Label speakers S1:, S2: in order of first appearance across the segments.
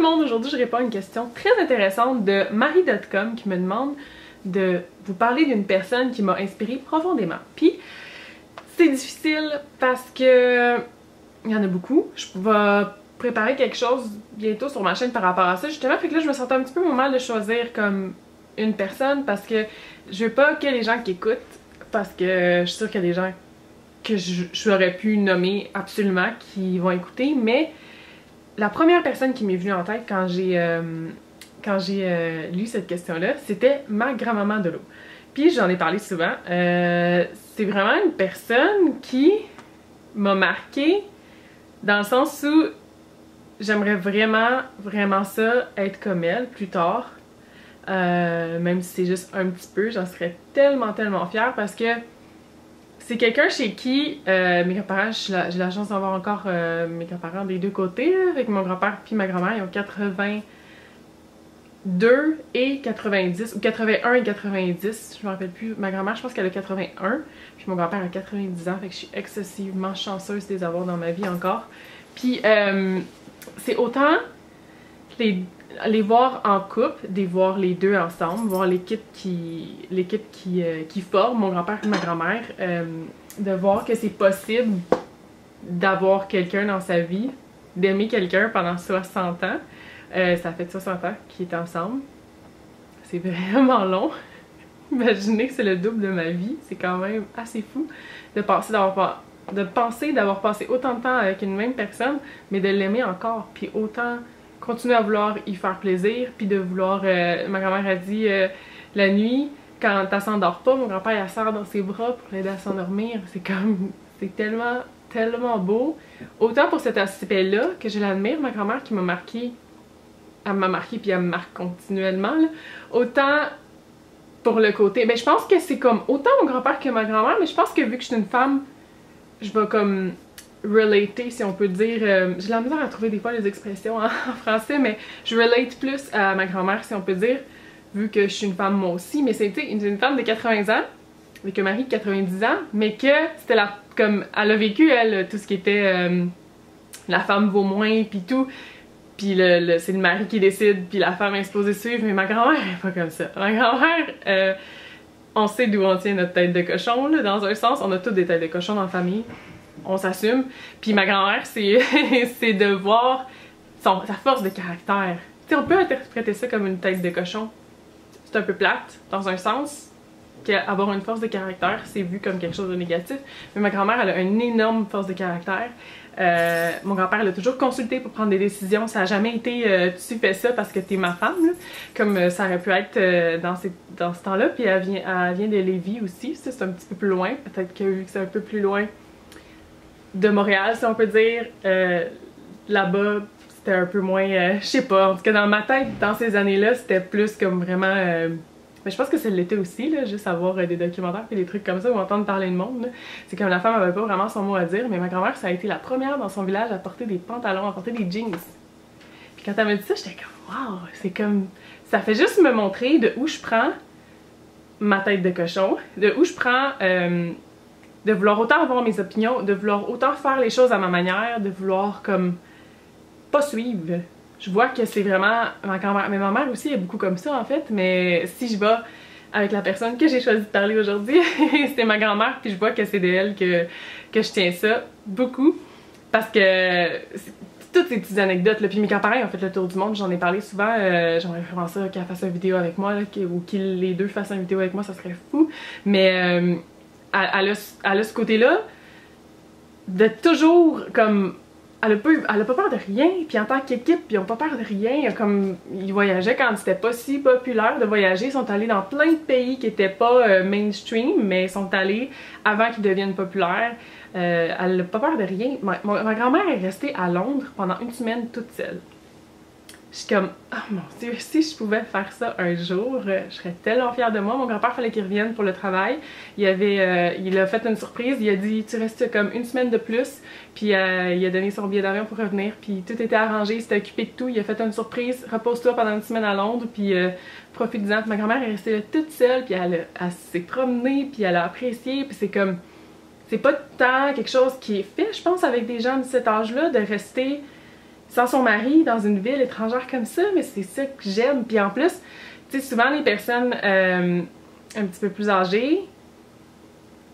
S1: le monde, aujourd'hui je réponds à une question très intéressante de Marie.com qui me demande de vous parler d'une personne qui m'a inspirée profondément. Puis c'est difficile parce que il y en a beaucoup. Je vais préparer quelque chose bientôt sur ma chaîne par rapport à ça justement, fait que là je me sentais un petit peu mal de choisir comme une personne parce que je veux pas que les gens qui écoutent, parce que je suis sûre qu'il y a des gens que j'aurais pu nommer absolument qui vont écouter, mais la première personne qui m'est venue en tête quand j'ai lu cette question-là, c'était ma grand-maman de l'eau. Puis j'en ai parlé souvent. C'est vraiment une personne qui m'a marquée dans le sens où j'aimerais vraiment ça être comme elle plus tard. Même si c'est juste un petit peu, j'en serais tellement fière parce que c'est quelqu'un chez qui mes grands-parents, j'ai la chance d'avoir encore mes grands-parents des deux côtés, avec mon grand-père puis ma grand-mère, ils ont 82 et 90, ou 81 et 90, je me rappelle plus. Ma grand-mère, je pense qu'elle a 81, puis mon grand-père a 90 ans, fait que je suis excessivement chanceuse de les avoir dans ma vie encore. Puis c'est autant les voir en couple, de voir les deux ensemble, voir l'équipe qui forme, mon grand-père et ma grand-mère, de voir que c'est possible d'avoir quelqu'un dans sa vie, d'aimer quelqu'un pendant 60 ans. Ça fait 60 ans qu'ils étaient ensemble. C'est vraiment long. Imaginez que c'est le double de ma vie. C'est quand même assez fou de penser d'avoir passé autant de temps avec une même personne, mais de l'aimer encore, puis autant continuer à vouloir y faire plaisir, puis de vouloir... ma grand-mère a dit la nuit, quand elle s'endort pas, mon grand-père la serre dans ses bras pour l'aider à s'endormir. C'est comme... c'est tellement beau. Autant pour cet aspect-là que je l'admire, ma grand-mère qui m'a marqué. Elle m'a marqué puis elle me marque continuellement, là. Autant pour le côté... ben je pense que c'est comme autant mon grand-père que ma grand-mère, mais je pense que vu que je suis une femme, je vais comme... relater, si on peut dire. J'ai la misère à trouver des fois les expressions en français, mais je relate plus à ma grand-mère, si on peut dire, vu que je suis une femme moi aussi. Mais c'était une femme de 80 ans, avec un mari de 90 ans, mais que c'était comme elle a vécu, elle, tout ce qui était la femme vaut moins, puis tout. Puis c'est le mari qui décide, puis la femme est supposée suivre, mais ma grand-mère elle est pas comme ça. Ma grand-mère, on sait d'où on tient notre tête de cochon, là, dans un sens. On a toutes des têtes de cochon dans la famille. On s'assume. Puis ma grand-mère, c'est de voir sa force de caractère. Tu sais, on peut interpréter ça comme une tête de cochon. C'est un peu plate, dans un sens, qu'avoir une force de caractère, c'est vu comme quelque chose de négatif. Mais ma grand-mère, elle a une énorme force de caractère. Mon grand-père l'a toujours consulté pour prendre des décisions. Ça n'a jamais été tu fais ça parce que t'es ma femme, là, comme ça aurait pu être dans ce temps-là. Puis elle vient de Lévis aussi. C'est un petit peu plus loin. Peut-être que vu que c'est un peu plus loin de Montréal, si on peut dire, là-bas c'était un peu moins, je sais pas, en tout cas dans ma tête, dans ces années-là, c'était plus comme vraiment, mais je pense que c'est l'été aussi, là, juste avoir des documentaires et des trucs comme ça, ou entendre parler de monde, c'est comme la femme avait pas vraiment son mot à dire, mais ma grand-mère, ça a été la première dans son village à porter des pantalons, à porter des jeans. Puis quand elle m'a dit ça, j'étais comme, waouh, c'est comme, ça fait juste me montrer de où je prends ma tête de cochon, de où je prends... de vouloir autant avoir mes opinions, de vouloir autant faire les choses à ma manière, de vouloir comme pas suivre. Je vois que c'est vraiment ma grand-mère, mais ma mère aussi est beaucoup comme ça en fait, mais si je vais avec la personne que j'ai choisi de parler aujourd'hui, c'est ma grand-mère, puis je vois que c'est de elle que je tiens ça beaucoup, parce que toutes ces petites anecdotes là, puis mes grands-parents ont fait le tour du monde, j'en ai parlé souvent, j'aimerais vraiment ça qu'elle fasse une vidéo avec moi, là, ou qu'ils les deux fassent une vidéo avec moi, ça serait fou, mais elle a ce côté-là de toujours comme... Elle a pas peur de rien, puis en tant qu'équipe, ils ont pas peur de rien. Comme ils voyageaient quand c'était pas si populaire de voyager, ils sont allés dans plein de pays qui étaient pas mainstream, mais ils sont allés avant qu'ils deviennent populaires. Elle a pas peur de rien. Ma grand-mère est restée à Londres pendant une semaine toute seule. Je suis comme, oh mon Dieu, si je pouvais faire ça un jour, je serais tellement fière de moi. Mon grand-père fallait qu'il revienne pour le travail. Il a fait une surprise, il a dit tu restes comme une semaine de plus, puis il a donné son billet d'avion pour revenir, puis tout était arrangé, il s'était occupé de tout, il a fait une surprise, repose-toi pendant une semaine à Londres, puis profite-en. Ma grand-mère est restée là toute seule, puis elle s'est promenée, puis elle a apprécié, puis c'est comme, c'est pas tant quelque chose qui est fait, je pense, avec des gens de cet âge-là, de rester sans son mari dans une ville étrangère comme ça, mais c'est ça que j'aime. Puis en plus, tu sais, souvent les personnes un petit peu plus âgées,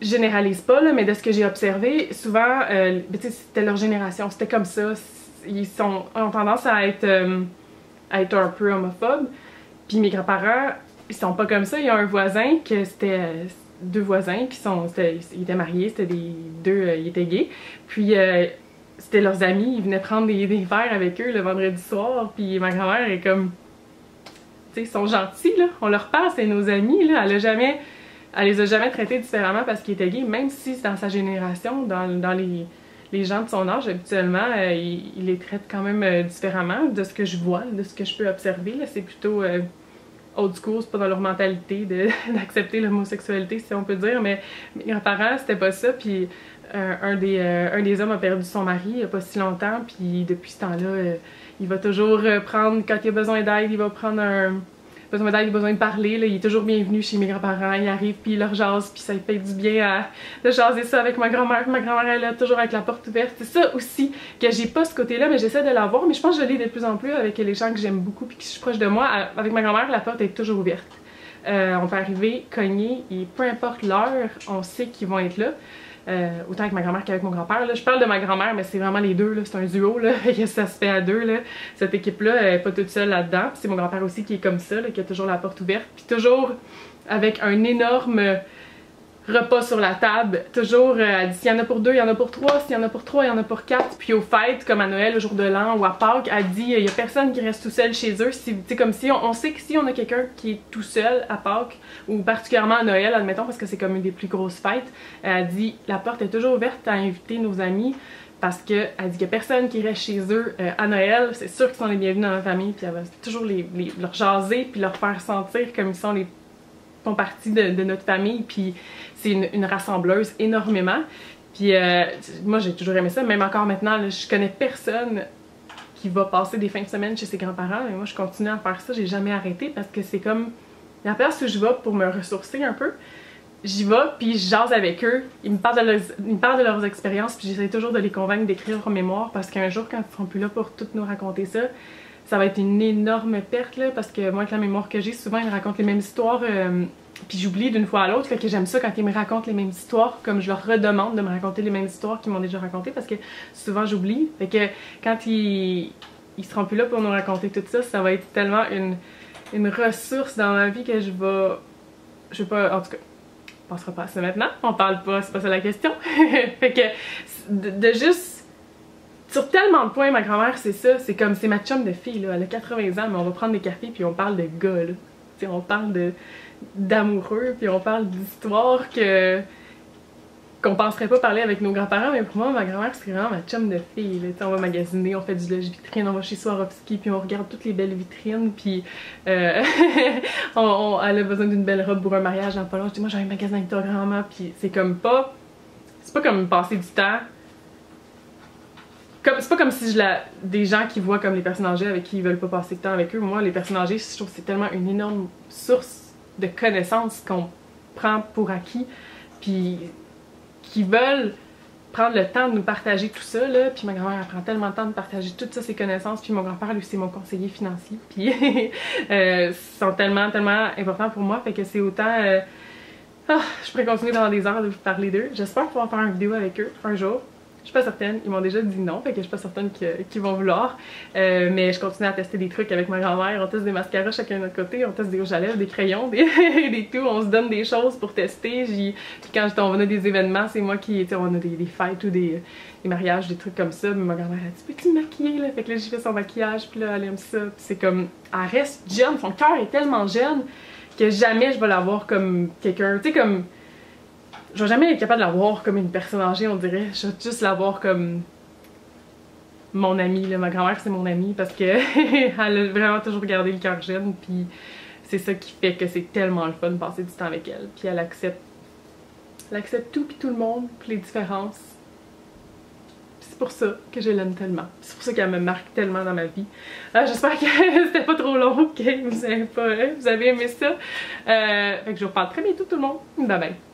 S1: je généralise pas, là, mais de ce que j'ai observé, souvent, c'était leur génération, c'était comme ça. Ils ont tendance à être un peu homophobes. Puis mes grands-parents, ils sont pas comme ça. Il y a un voisin que c'était deux voisins qui ils étaient mariés, c'était ils étaient gays. Puis c'était leurs amis, ils venaient prendre des verres avec eux le vendredi soir. Puis ma grand-mère est comme, tu sais, ils sont gentils là. On leur parle, c'est nos amis là. Elle les a jamais traités différemment parce qu'ils étaient gays, même si dans sa génération, dans les gens de son âge, habituellement, ils les traitent quand même différemment de ce que je vois, de ce que je peux observer. C'est plutôt old school, c'est pas dans leur mentalité d'accepter l'homosexualité, si on peut dire, mais mes grands-parents, c'était pas ça. Puis un des hommes a perdu son mari il y a pas si longtemps, puis depuis ce temps-là, il va toujours prendre, quand il a besoin d'aide, il va prendre besoin d'aide, besoin de parler, là, il est toujours bienvenu chez mes grands-parents, il arrive puis il leur jase, puis ça lui fait du bien de jaser ça avec ma grand-mère. Ma grand-mère elle est là, toujours avec la porte ouverte. C'est ça aussi que j'ai pas ce côté-là, mais j'essaie de l'avoir, mais je pense que je l'ai de plus en plus avec les gens que j'aime beaucoup puis qui sont proches de moi. Avec ma grand-mère, la porte est toujours ouverte. On peut arriver, cogner, et peu importe l'heure, on sait qu'ils vont être là. Autant avec ma grand-mère qu'avec mon grand-père. Je parle de ma grand-mère, mais c'est vraiment les deux, c'est un duo, là, ça se fait à deux. Là. Cette équipe-là, elle n'est pas toute seule là-dedans. C'est mon grand-père aussi qui est comme ça, là, qui a toujours la porte ouverte, puis toujours avec un énorme repas sur la table. Toujours, elle dit s'il y en a pour deux, il y en a pour trois, s'il y en a pour trois, il y en a pour quatre. Puis aux fêtes, comme à Noël, au jour de l'an ou à Pâques, elle dit il y a personne qui reste tout seul chez eux. C'est comme si on sait que si on a quelqu'un qui est tout seul à Pâques, ou particulièrement à Noël, admettons, parce que c'est comme une des plus grosses fêtes, elle dit la porte est toujours ouverte à inviter nos amis. Parce qu'elle dit qu'il n'y a personne qui reste chez eux à Noël, c'est sûr qu'ils sont les bienvenus dans la famille, puis elle va toujours leur jaser, puis leur faire sentir comme ils font partie de notre famille, puis c'est une rassembleuse énormément. Puis moi j'ai toujours aimé ça, même encore maintenant, là, je connais personne qui va passer des fins de semaine chez ses grands-parents, mais moi je continue à faire ça, j'ai jamais arrêté parce que c'est comme la place où je vais pour me ressourcer un peu. J'y vais, puis je jase avec eux, ils me parlent de leurs expériences, puis j'essaie toujours de les convaincre d'écrire leur mémoire parce qu'un jour, quand ils seront plus là pour tout nous raconter ça, ça va être une énorme perte, là, parce que moi, avec la mémoire que j'ai, souvent, ils me racontent les mêmes histoires, puis j'oublie d'une fois à l'autre, fait que j'aime ça quand ils me racontent les mêmes histoires, comme je leur redemande de me raconter les mêmes histoires qu'ils m'ont déjà racontées, parce que souvent, j'oublie. Fait que quand ils seront plus là pour nous raconter tout ça, ça va être tellement une ressource dans ma vie que je vais pas, en tout cas, on passera pas à ça maintenant, on parle pas, c'est pas ça la question. Fait que de juste, sur tellement de points, ma grand-mère c'est ça, c'est comme, c'est ma chum de fille là, elle a 80 ans, mais on va prendre des cafés puis on parle de gars là. T'sais, on parle d'amoureux puis on parle d'histoires qu'on penserait pas parler avec nos grands-parents, mais pour moi, ma grand-mère, c'est vraiment ma chum de fille. Là. On va magasiner, on fait du lèche-vitrine, on va chez Swarovski, puis on regarde toutes les belles vitrines, puis elle a besoin d'une belle robe pour un mariage dans pas long. Je dis, moi, j'ai un magasin avec ta grand-mère, puis c'est comme pas... C'est pas comme passer du temps... C'est pas comme si des gens qui voient comme les personnes âgées avec qui ils veulent pas passer de temps avec eux. Moi, les personnes âgées, je trouve que c'est tellement une énorme source de connaissances qu'on prend pour acquis, puis qui veulent prendre le temps de nous partager tout ça, là. Puis ma grand-mère prend tellement de temps de partager toutes ça, ses connaissances, puis mon grand-père, lui, c'est mon conseiller financier, puis sont tellement, tellement importants pour moi, fait que c'est autant... je pourrais continuer pendant des heures de vous parler d'eux. J'espère pouvoir faire une vidéo avec eux un jour. Je suis pas certaine, ils m'ont déjà dit non, fait que je suis pas certaine qu'ils vont vouloir. Mais je continue à tester des trucs avec ma grand-mère. On teste des mascaras chacun de notre côté, on teste des rouges à lèvres, des crayons, des tout. On se donne des choses pour tester. Puis quand on a des événements, c'est moi qui, on a des fêtes ou des mariages, des trucs comme ça. Mais ma grand-mère a dit, peux-tu me maquiller là? Fait que là j'ai fait son maquillage, puis là elle aime ça. Puis c'est comme, elle reste jeune, son cœur est tellement jeune que jamais je vais l'avoir comme quelqu'un, tu sais comme... Je vais jamais être capable de la voir comme une personne âgée, on dirait. Je vais juste la voir comme mon amie. Là. Ma grand-mère, c'est mon amie parce que elle a vraiment toujours gardé le cœur jeune. Puis c'est ça qui fait que c'est tellement le fun de passer du temps avec elle. Puis elle accepte tout puis tout le monde, puis les différences. C'est pour ça que je l'aime tellement. C'est pour ça qu'elle me marque tellement dans ma vie. J'espère que c'était pas trop long, que vous avez aimé ça. Fait que je vous reparle très bientôt tout le monde. Bye bye.